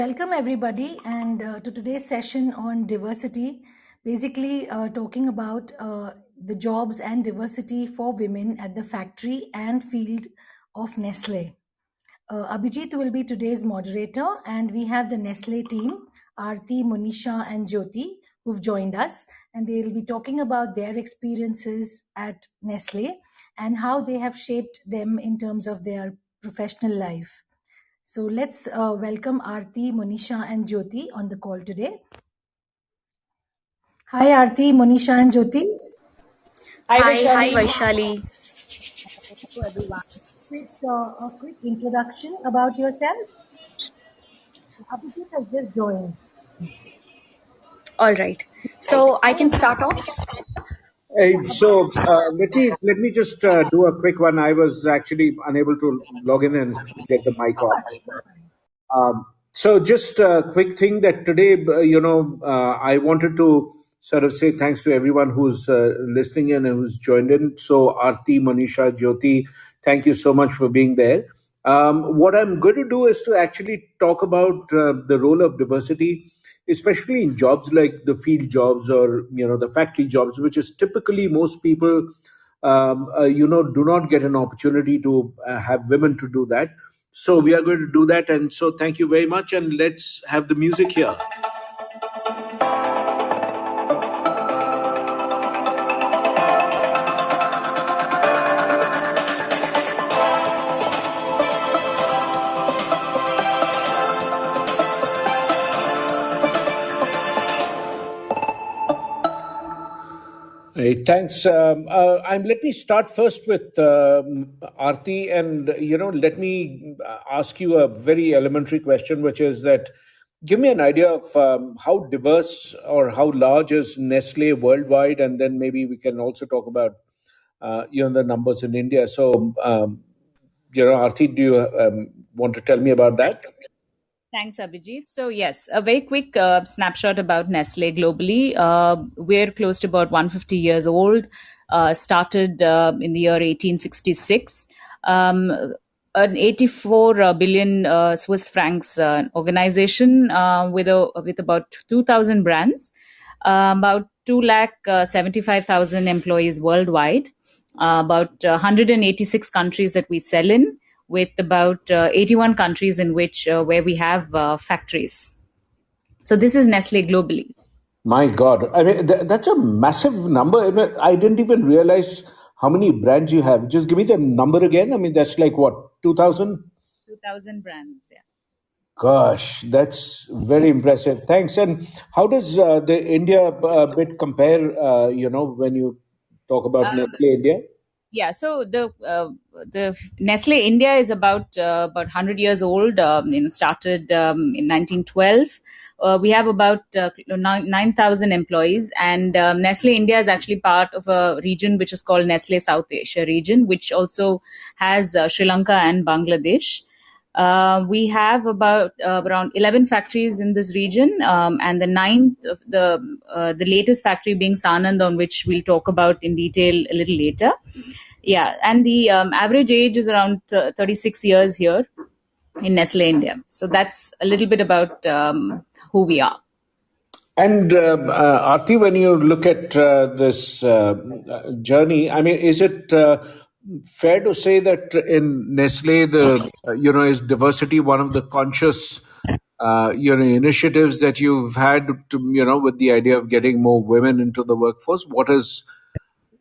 Welcome everybody and to today's session on diversity, basically talking about the jobs and diversity for women at the factory and field of Nestle. Abhijit will be today's moderator and we have the Nestle team, Aarti, Monisha and Jyoti who've joined us, and they will be talking about their experiences at Nestle and how they have shaped them in terms of their professional life. So let's welcome Aarti, Monisha, and Jyoti on the call today. Hi, Aarti, Monisha, and Jyoti. Hi, Hi, Vaishali. Vaishali. Hello, everyone. A quick introduction about yourself. Abhijit has just joined. All right. So I can start off. Hey, so let me just do a quick one. I was actually unable to log in and get the mic No on. worries, no worries. So just a quick thing that today, I wanted to sort of say thanks to everyone who's listening in and who's joined in. So Aarti, Manisha, Jyoti, thank you so much for being there. What I'm going to do is to actually talk about the role of diversity, especially in jobs like the field jobs or the factory jobs, which is typically most people do not get an opportunity to have women to do that. So we are going to do that. And so thank you very much. And let's have the music here. Hey, thanks. Let me start first with Aarti, and let me ask you a very elementary question, which is that give me an idea of how diverse or how large is Nestle worldwide, and then maybe we can also talk about the numbers in India. So, Aarti, do you want to tell me about that? Thanks, Abhijit. So, yes, a very quick snapshot about Nestle globally. We're close to about 150 years old, started in the year 1866. Um, an 84 billion Swiss francs organization with about 2,000 brands, about 2,75,000 employees worldwide, about 186 countries that we sell in, with about 81 countries in which where we have factories. So this is Nestle globally. My God, I mean that's a massive number. I didn't even realize how many brands you have. Just give me the number again. I mean that's like what 2,000. 2,000 brands. Yeah. Gosh, that's very impressive. Thanks. And how does the India bit compare? When you talk about Nestle India. Yeah, so the Nestle India is about 100 years old. Started in 1912. We have about 9,000 employees, and Nestle India is actually part of a region which is called Nestle South Asia region, which also has Sri Lanka and Bangladesh. We have about around 11 factories in this region, and the ninth of the latest factory being Sanand, on which we'll talk about in detail a little later. Yeah, and the average age is around 36 years here in Nestle India. So that's a little bit about who we are. And Aarti, when you look at this journey, I mean, is it fair to say that in Nestle, is diversity one of the conscious, initiatives that you've had to, with the idea of getting more women into the workforce? What is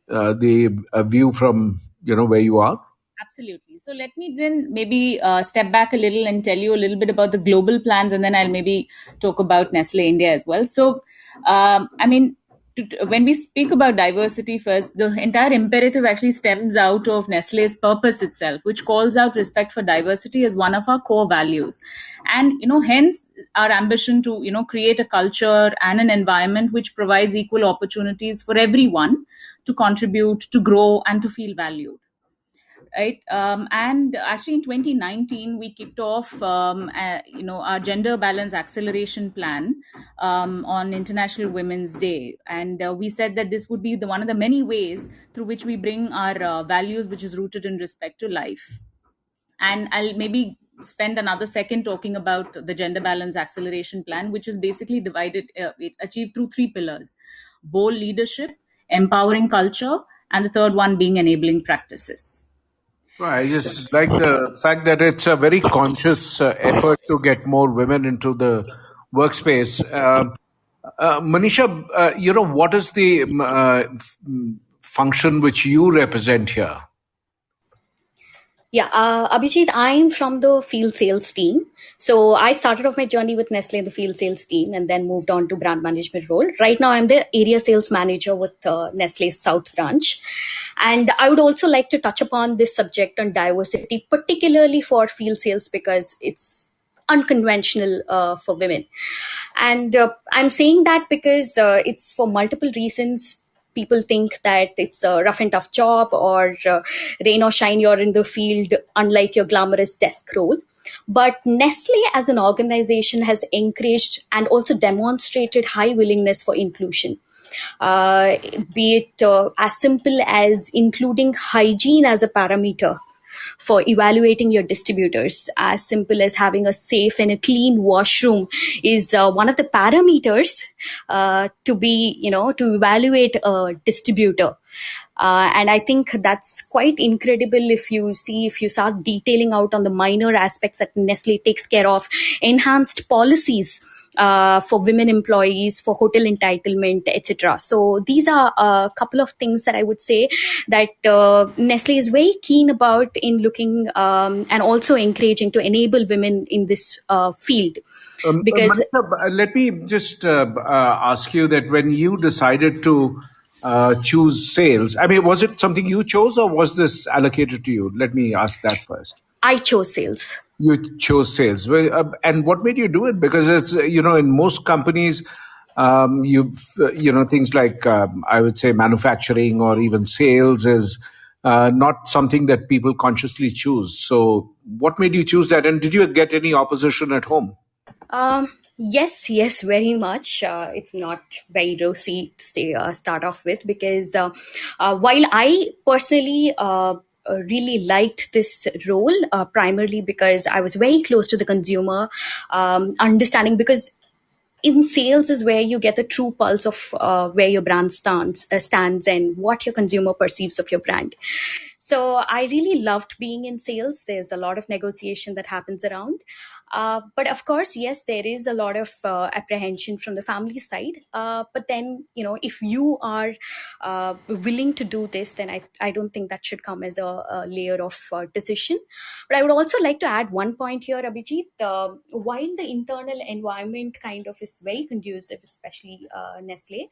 the view from, where you are? Absolutely. So let me then maybe step back a little and tell you a little bit about the global plans, and then I'll maybe talk about Nestle India as well. So, I mean, when we speak about diversity first, the entire imperative actually stems out of Nestle's purpose itself, which calls out respect for diversity as one of our core values. And, hence our ambition to, create a culture and an environment which provides equal opportunities for everyone to contribute, to grow, and to feel valued, right? And actually in 2019 we kicked off our gender balance acceleration plan on International Women's Day, and we said that this would be one of the many ways through which we bring our values, which is rooted in respect to life. And I'll maybe spend another second talking about the gender balance acceleration plan, which is basically achieved through three pillars: bold leadership, empowering culture, and the third one being enabling practices. Well, I just like the fact that it's a very conscious effort to get more women into the workspace. Manisha, what is the function which you represent here? Yeah, Abhijit, I'm from the field sales team. So I started off my journey with Nestle in the field sales team and then moved on to brand management role. Right now, I'm the area sales manager with Nestle's South branch. And I would also like to touch upon this subject on diversity, particularly for field sales, because it's unconventional for women. And I'm saying that because it's for multiple reasons. People think that it's a rough and tough job, or rain or shine, you're in the field, unlike your glamorous desk role. But Nestle as an organization has encouraged and also demonstrated high willingness for inclusion. Uh, be it as simple as including hygiene as a parameter for evaluating your distributors, as simple as having a safe and a clean washroom is one of the parameters to evaluate a distributor. And I think that's quite incredible if you start detailing out on the minor aspects that Nestle takes care of, enhanced policies for women employees, for hotel entitlement, etc. So these are a couple of things that I would say that Nestle is very keen about in looking and also encouraging to enable women in this field. Because Manisha, let me just ask you that when you decided to choose sales, I mean, was it something you chose or was this allocated to you? Let me ask that first. I chose sales. You chose sales. Well, and what made you do it? Because it's, in most companies, things like, I would say manufacturing or even sales is not something that people consciously choose. So what made you choose that? And did you get any opposition at home? Yes, very much. It's not very rosy to say start off with, because while I personally really liked this role, primarily because I was very close to the consumer, understanding, because in sales is where you get the true pulse of where your brand stands and what your consumer perceives of your brand. So I really loved being in sales. There's a lot of negotiation that happens around. But of course, yes, there is a lot of apprehension from the family side. But then, if you are willing to do this, then I don't think that should come as a layer of decision. But I would also like to add one point here, Abhijit. While the internal environment kind of is very conducive, especially Nestle,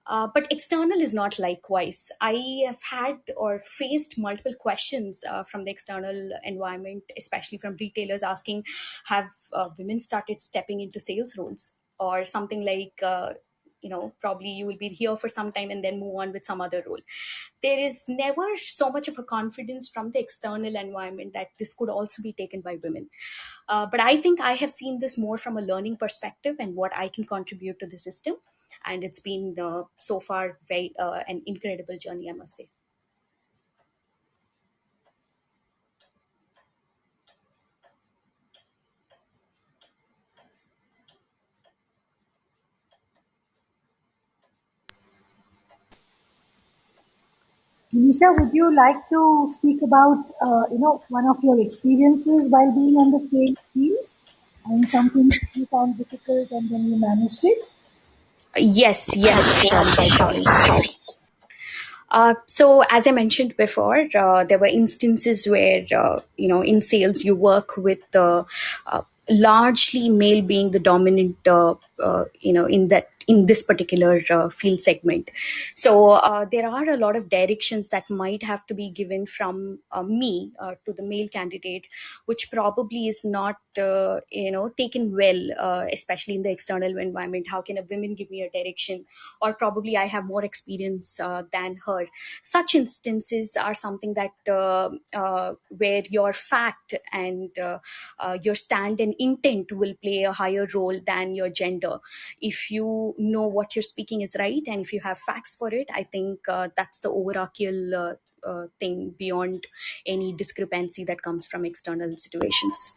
but external is not likewise. I have had or faced multiple questions from the external environment, especially from retailers asking, have women started stepping into sales roles? Or something like, probably you will be here for some time and then move on with some other role. There is never so much of a confidence from the external environment that this could also be taken by women. But I think I have seen this more from a learning perspective and what I can contribute to the system. And it's been so far very an incredible journey, I must say. Nisha, would you like to speak about, one of your experiences while being on the field and something you found difficult and then you managed it? Yes, surely. So, as I mentioned before, there were instances where, in sales, you work with largely male being the dominant, in this particular field segment. So there are a lot of directions that might have to be given from me to the male candidate, which probably is not taken well, especially in the external environment. How can a woman give me a direction? Or probably I have more experience than her. Such instances are something that where your fact and your stand and intent will play a higher role than your gender. If you know what you're speaking is right and if you have facts for it, I think that's the overarching thing beyond any discrepancy that comes from external situations.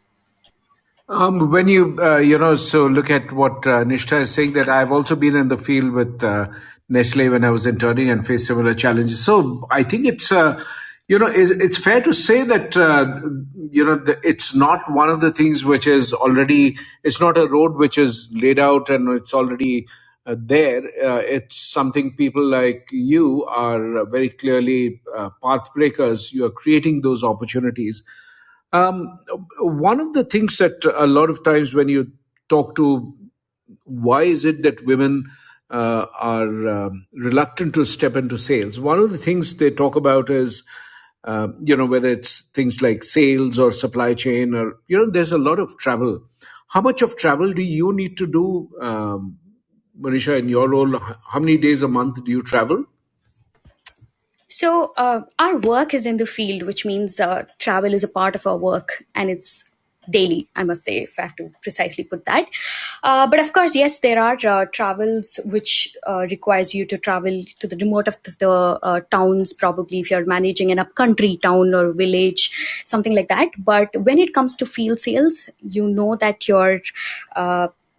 When you so look at what Nishtha is saying, that I've also been in the field with Nestle when I was interning and faced similar challenges. So I think it's it's fair to say that it's not one of the things which is already, it's not a road which is laid out and it's already there. It's something people like you are very clearly path breakers. You are creating those opportunities. One of the things that a lot of times when you talk to, why is it that women are reluctant to step into sales? One of the things they talk about is, whether it's things like sales or supply chain, or, there's a lot of travel. How much of travel do you need to do, Manisha, in your role? How many days a month do you travel? So our work is in the field, which means travel is a part of our work, and it's daily, I must say, if I have to precisely put that. But of course, yes, there are travels which requires you to travel to the remote of the towns, probably if you're managing an upcountry town or village, something like that. But when it comes to field sales, you know that your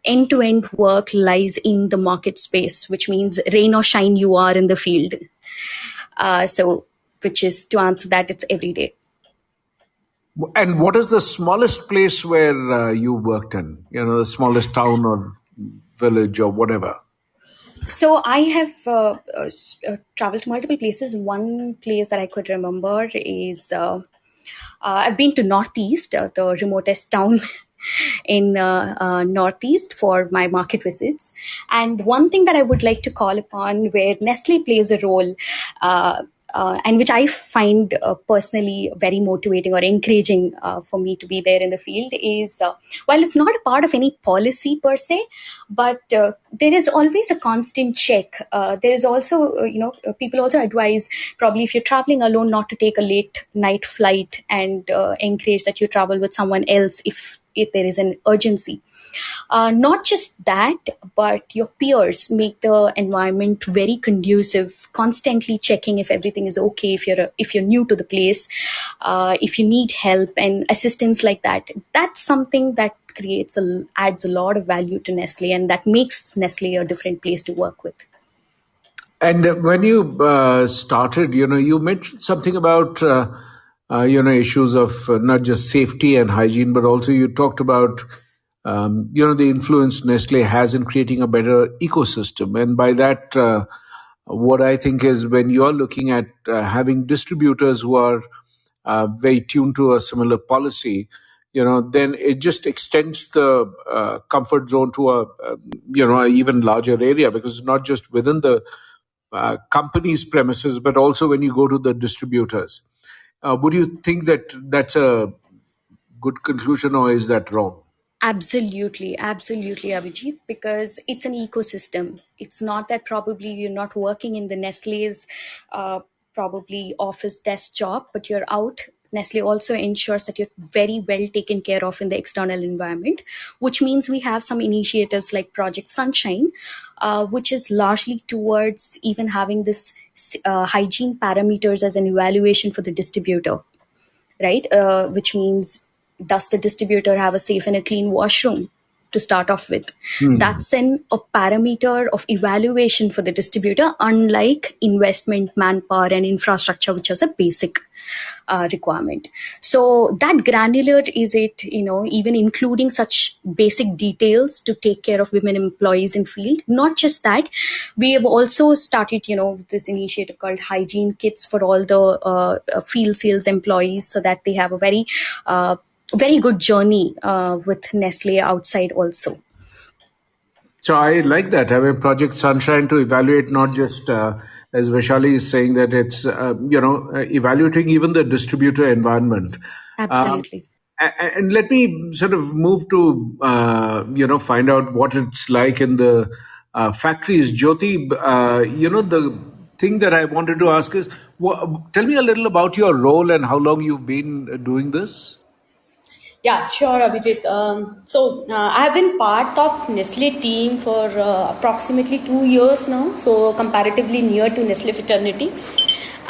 end-to-end work lies in the market space, which means rain or shine, you are in the field. So, which is, to answer that, it's every day. And what is the smallest place where you worked in? The smallest town or village or whatever. So I have traveled to multiple places. One place that I could remember is I've been to Northeast, the remotest town in Northeast for my market visits. And one thing that I would like to call upon where Nestle plays a role, and which I find personally very motivating or encouraging for me to be there in the field is, while it's not a part of any policy per se, but there is always a constant check. There is also, people also advise, probably if you're traveling alone, not to take a late night flight, and encourage that you travel with someone else if there is an urgency. Not just that, but your peers make the environment very conducive, constantly checking if everything is okay, if you're new to the place, if you need help and assistance like that. That's something that adds a lot of value to Nestle, and that makes Nestle a different place to work with. And when you started, you mentioned something about, issues of not just safety and hygiene, but also you talked about, the influence Nestle has in creating a better ecosystem. And by that, what I think is, when you're looking at having distributors who are very tuned to a similar policy, then it just extends the comfort zone to a even larger area, because it's not just within the company's premises, but also when you go to the distributors. Would you think that that's a good conclusion, or is that wrong? Absolutely, absolutely, Abhijit, because it's an ecosystem. It's not that probably you're not working in the Nestle's probably office desk job, but you're out. Nestle also ensures that you're very well taken care of in the external environment, which means we have some initiatives like Project Sunshine, which is largely towards even having this hygiene parameters as an evaluation for the distributor, right? Which means, does the distributor have a safe and a clean washroom to start off with? Hmm. That's a parameter of evaluation for the distributor, unlike investment, manpower, and infrastructure, which is a basic requirement. So that granular is it, even including such basic details to take care of women employees in field. Not just that, we have also started, this initiative called hygiene kits for all the field sales employees, so that they have a very good journey with Nestle outside also. So I like that. I mean, Project Sunshine, to evaluate not just, as Vaishali is saying, that it's, evaluating even the distributor environment. Um, Absolutely. and let me sort of move to, find out what it's like in the factories. Jyoti, the thing that I wanted to ask is, tell me a little about your role and how long you've been doing this. Yeah, sure, Abhijit. I have been part of Nestle team for approximately 2 years now, so comparatively near to Nestle fraternity.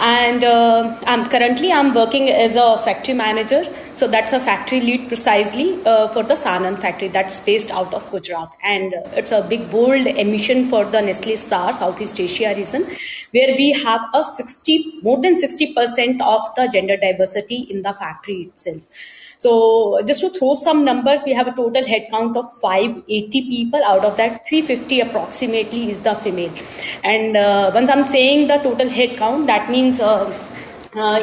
And I'm working as a factory manager. So that's a factory lead precisely for the Sanand factory that's based out of Gujarat. And it's a big, bold emission for the Nestle SAR, Southeast Asia region, where we have more than 60% of the gender diversity in the factory itself. So just to throw some numbers, we have a total headcount of 580 people. Out of that, 350 approximately is the female. And once I'm saying the total headcount, that means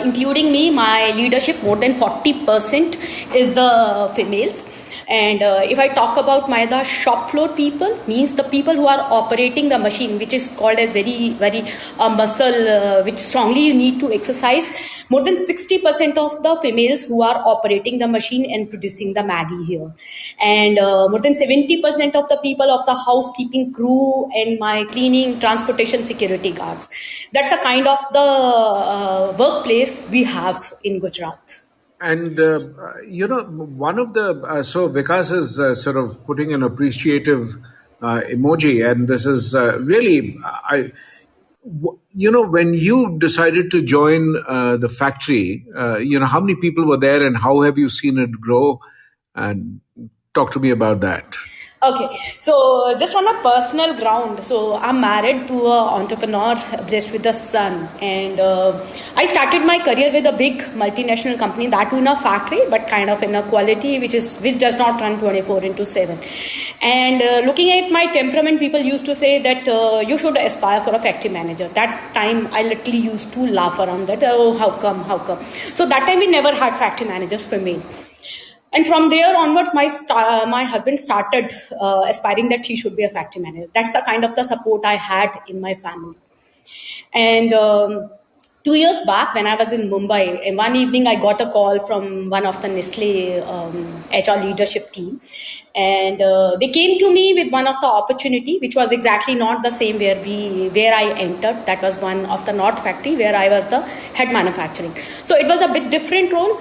including me, my leadership, more than 40% is the females. And if I talk about the shop floor people, means the people who are operating the machine, which is called as very, very muscle, which strongly you need to exercise. More than 60% of the females who are operating the machine and producing the Maggie here. And more than 70% of the people of the housekeeping crew and my cleaning, transportation, security guards. That's the kind of the workplace we have in Gujarat. And one of the so Vikas is sort of putting an appreciative emoji, and this is really when you decided to join the factory, how many people were there, and how have you seen it grow? And talk to me about that. Okay, so just on a personal ground, so I'm married to an entrepreneur, blessed with a son, and I started my career with a big multinational company, that too in a factory, but kind of in a quality which does not run 24/7. And looking at my temperament, people used to say that you should aspire for a factory manager. That time, I literally used to laugh around that. Oh, how come? So that time we never had factory managers for me. And from there onwards, my husband started aspiring that he should be a factory manager. That's the kind of the support I had in my family. And 2 years back, when I was in Mumbai, and one evening I got a call from one of the Nestle HR leadership team, and they came to me with one of the opportunity, which was exactly not the same where I entered. That was one of the North factory where I was the head manufacturing. So it was a bit different role.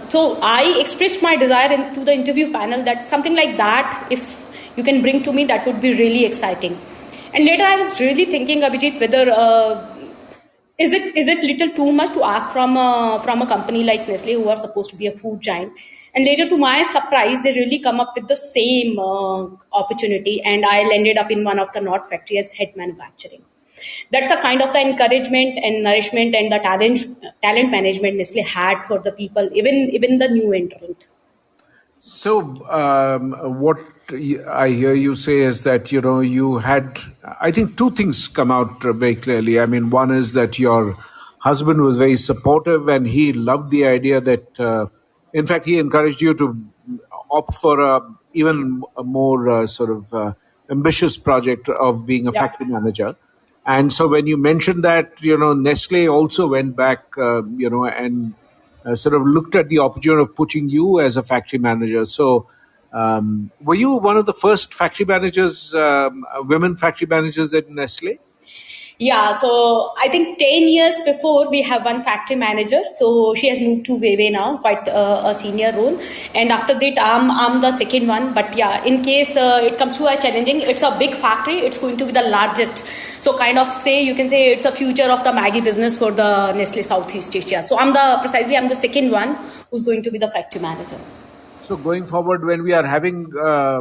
So I expressed my desire into the interview panel that something like that, if you can bring to me, that would be really exciting. And later I was really thinking, Abhijit, whether is it little too much to ask from a company like Nestle, who are supposed to be a food giant? And later, to my surprise, they really come up with the same opportunity, and I landed up in one of the North factory as head manufacturing. That's the kind of the encouragement and nourishment and the talent management Nestle had for the people, even the new entrant. So, what I hear you say is that, you had, I think, two things come out very clearly. I mean, one is that your husband was very supportive and he loved the idea that, in fact, he encouraged you to opt for even a more ambitious project of being a Yeah. factory manager. And so when you mentioned that, Nestle also went back, and sort of looked at the opportunity of putting you as a factory manager. So, were you one of the first factory managers, women factory managers at Nestle? Yeah, so I think 10 years before we have one factory manager. So she has moved to Veve now, quite a senior role. And after that, I'm the second one. But yeah, in case it comes to a challenging, it's a big factory. It's going to be the largest. So kind of you can say it's a future of the Maggie business for the Nestle Southeast Asia. So I'm the second one who's going to be the factory manager. So going forward, when we are having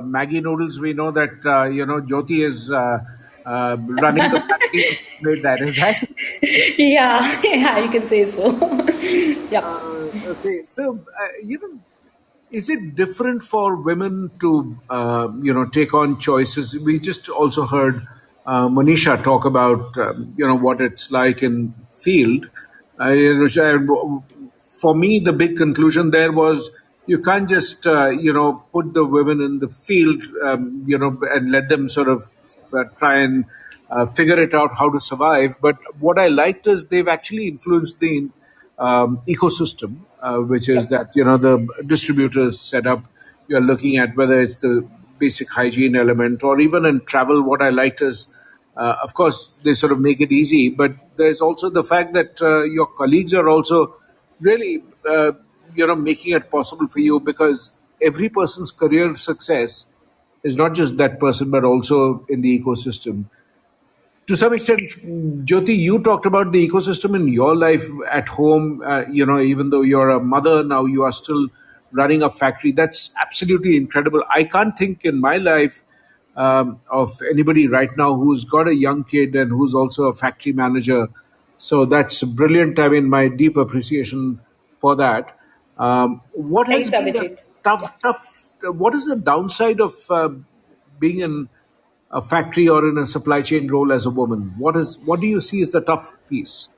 Maggie noodles, we know that Jyoti is running the factory. With that, is that? Yeah, you can say so. Yeah. Okay, so is it different for women to take on choices? We just also heard Manisha talk about what it's like in field. For me, the big conclusion there was you can't just put the women in the field and let them sort of try and figure it out how to survive. But what I liked is they've actually influenced the ecosystem, which is Yep. that the distributors set up. You're looking at whether it's the basic hygiene element or even in travel. What I liked is, of course, they sort of make it easy, but there's also the fact that your colleagues are also really making it possible for you, because every person's career success is not just that person but also in the ecosystem. to some extent, Jyoti, you talked about the ecosystem in your life at home. Even though you're a mother now, you are still running a factory. That's absolutely incredible. I can't think in my life of anybody right now who's got a young kid and who's also a factory manager. So that's brilliant. I mean, my deep appreciation for that. What has Thanks, been the Abhijit. Yeah. tough? What is the downside of being in a factory or in a supply chain role as a woman? What do you see as the tough piece?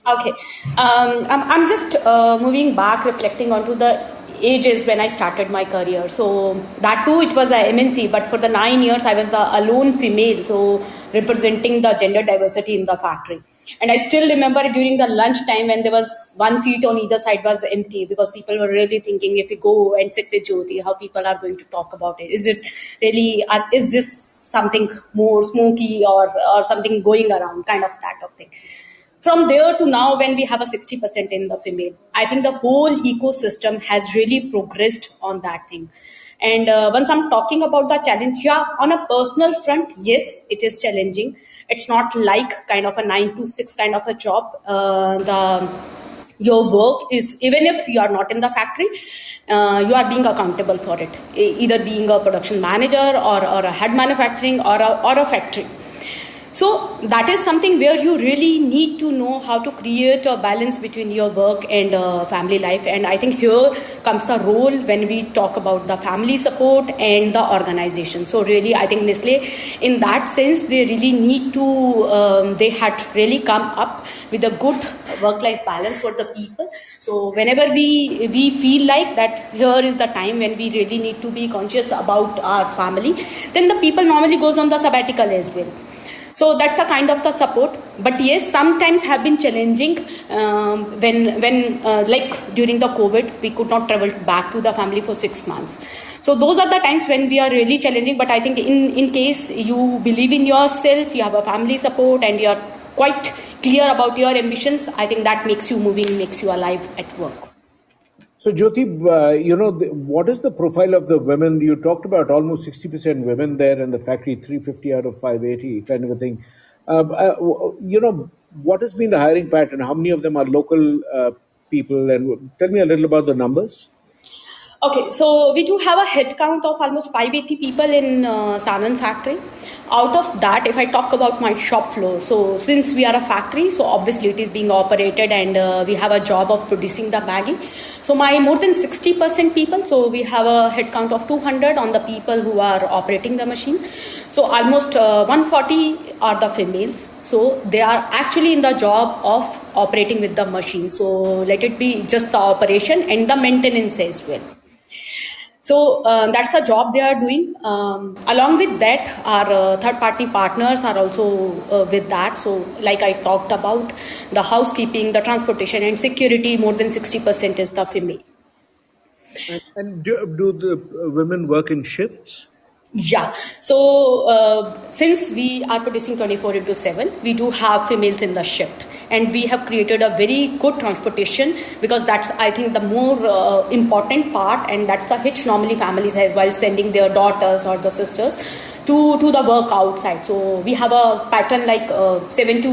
Okay. I'm just moving back, reflecting onto the ages when I started my career. So that too, it was a MNC, but for the 9 years, I was the alone female, so representing the gender diversity in the factory. And I still remember during the lunch time when there was 1 feet on either side was empty because people were really thinking if we go and sit with Jyoti, how people are going to talk about it. Is it really, is this something more smoky or something going around, kind of that of thing. From there to now, when we have a 60% in the female, I think the whole ecosystem has really progressed on that thing. And once I'm talking about the challenge, yeah, on a personal front, yes, it is challenging. It's not like kind of a 9 to 6 kind of a job. The your work is, even if you are not in the factory, you are being accountable for it, either being a production manager or a head manufacturing or a factory. So that is something where you really need to know how to create a balance between your work and family life. And I think here comes the role when we talk about the family support and the organization. So really, I think Nestle, in that sense, they really need to, they had really come up with a good work-life balance for the people. So whenever we feel like that here is the time when we really need to be conscious about our family, then the people normally goes on the sabbatical as well. So that's the kind of the support. But yes, sometimes have been challenging when like during the COVID, we could not travel back to the family for 6 months. So those are the times when we are really challenging. But I think in case you believe in yourself, you have a family support and you're quite clear about your ambitions, I think that makes you moving, makes you alive at work. So, Jyoti, what is the profile of the women? You talked about almost 60% women there in the factory, 350 out of 580, kind of a thing. What has been the hiring pattern? How many of them are local people? And tell me a little about the numbers. Okay, so we do have a head count of almost 580 people in Sanand factory. Out of that, if I talk about my shop floor, so since we are a factory, so obviously it is being operated and we have a job of producing the Maggi. So my more than 60% people, so we have a head count of 200 on the people who are operating the machine. So almost 140 are the females. So they are actually in the job of operating with the machine. So let it be just the operation and the maintenance as well. So that's the job they are doing. Along with that, our third-party partners are also with that. So like I talked about, the housekeeping, the transportation and security, more than 60% is the female. And do the women work in shifts? Yeah. So since we are producing 24/7, we do have females in the shift. And we have created a very good transportation because that's, I think, the more important part. And that's the hitch normally families has while sending their daughters or the sisters to the work outside. So we have a pattern like 7 to